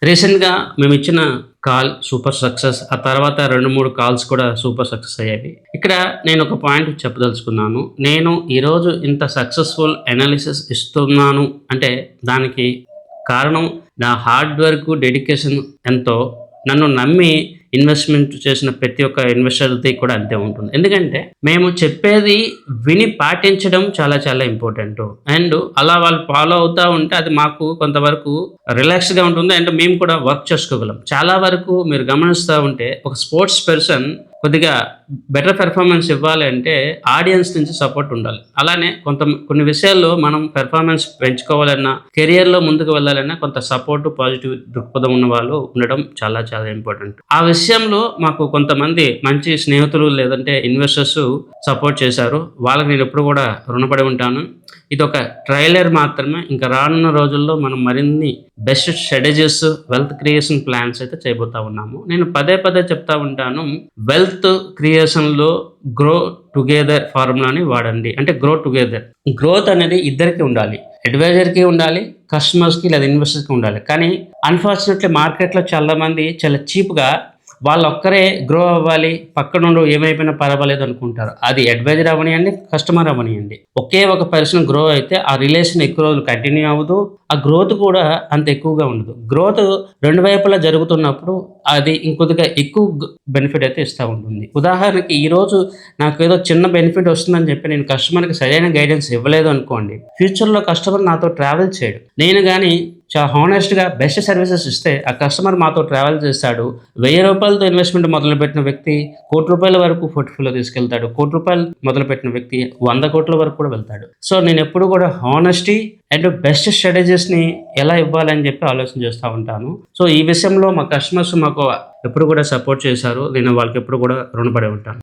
రీసెంట్‌గా మేమిచ్చిన call super success. ఆ తర్వాత 2, 3 కాల్స్ కూడా సూపర్ సక్సెస్ అయ్యేవి. ఇక్కడ నేనొక పాయింట్ చెప్పదలుచుకున్నాను. నేను ఈరోజు ఇంత సక్సెస్‌ఫుల్ అనాలిసిస్ ఇస్తున్నాను అంటే దానికి కారణం నా హార్డ్ వర్క్, డెడికేషన్ ఎంతో నన్ను నమ్మి ఇన్వెస్ట్‌మెంట్ చేసిన ప్రతి ఒక్క ఇన్వెస్టర్‌ది కూడా అంతే ఉంటుంది. ఎందుకంటే మేము చెప్పేది విని పాటించడం చాలా చాలా ఇంపార్టెంటు. అండ్ అలా వాళ్ళు ఫాలో అవుతా ఉంటే అది మాకు కొంతవరకు రిలాక్స్‌గా ఉంటుంది. అండ్ మేము కూడా వర్క్ చేసుకోగలం. చాలా వరకు మీరు గమనిస్తా ఉంటే ఒక స్పోర్ట్స్ పర్సన్ కొద్దిగా బెటర్ పెర్ఫార్మన్స్ ఇవ్వాలి అంటే ఆడియన్స్ నుంచి సపోర్ట్ ఉండాలి. అలానే కొన్ని విషయాల్లో మనం పెర్ఫార్మన్స్ పెంచుకోవాలన్నా, కెరియర్‌లో ముందుకు వెళ్ళాలన్నా కొంత సపోర్ట్, పాజిటివ్ దృక్పథం ఉన్న వాళ్ళు ఉండడం చాలా చాలా ఇంపార్టెంట్. ఆ విషయంలో మాకు కొంతమంది మంచి స్నేహితులు లేదంటే ఇన్వెస్టర్స్ సపోర్ట్ చేశారు. వాళ్ళకి నేనెప్పుడు కూడా రుణపడి ఉంటాను. ఇదొక ట్రైలర్ మాత్రమే. ఇంకా రానున్న రోజుల్లో మనం మరిన్ని best strategies, wealth creation plans అయితే చేయబోతా ఉన్నాము. నేను పదే పదే చెప్తా ఉంటాను. వెల్త్ క్రియేషన్‌లో గ్రో టుగెదర్ ఫార్ములాని వాడండి. అంటే గ్రో టుగెదర్. గ్రోత్ అనేది ఇద్దరికీ ఉండాలి. అడ్వైజర్‌కి ఉండాలి, కస్టమర్స్‌కి లేదా ఇన్వెస్టర్స్‌కి ఉండాలి. కానీ అన్‌ఫార్చునేట్‌లీ మార్కెట్‌లో చాలామంది చాలా చీప్‌గా వాళ్ళొక్కరే గ్రో అవ్వాలి, పక్కనోడు ఏమైపోయినా పర్వాలేదు అనుకుంటారు. అది అడ్వైజర్ అవ్వనియండి, కస్టమర్ అవ్వనియండి. ఒకే ఒక పర్సన్ గ్రో అయితే ఆ రిలేషన్ ఎక్కువ రోజులు కంటిన్యూ అవ్వదు. ఆ గ్రోత్ కూడా అంత ఎక్కువగా ఉండదు. గ్రోత్ 2 వైపులా జరుగుతున్నప్పుడు అది ఇంకొద్దిగా ఎక్కువ బెనిఫిట్ అయితే ఇస్తా ఉంటుంది. ఉదాహరణకి ఈరోజు నాకేదో చిన్న బెనిఫిట్ వస్తుందని చెప్పి నేను కస్టమర్‌కి సరైన గైడెన్స్ ఇవ్వలేదు అనుకోండి, ఫ్యూచర్‌లో కస్టమర్ నాతో ట్రావెల్ చేయడు. నేను గాని చాలా హానెస్ట్‌గా బెస్ట్ సర్వీసెస్ ఇస్తే ఆ కస్టమర్ మాతో ట్రావెల్ చేస్తాడు. రూ. 1000తో ఇన్వెస్ట్‌మెంట్ మొదలుపెట్టిన వ్యక్తి ₹1,00,00,000 వరకు పోర్ట్‌ఫోలియో తీసుకెళ్తాడు. ₹1,00,00,000 మొదలుపెట్టిన వ్యక్తి 100,00,00,000 వరకు కూడా వెళ్తాడు. సో, నేనెప్పుడు కూడా హానెస్టీ అండ్ బెస్ట్ స్ట్రాటజీస్‌ని ఎలా ఇవ్వాలని చెప్పి ఆలోచన చేస్తా ఉంటాను. సో, ఈ విషయంలో మా కస్టమర్స్ మాకు ఎప్పుడు కూడా సపోర్ట్ చేశారు. నేను వాళ్ళకెప్పుడు కూడా రుణపడి ఉంటాను.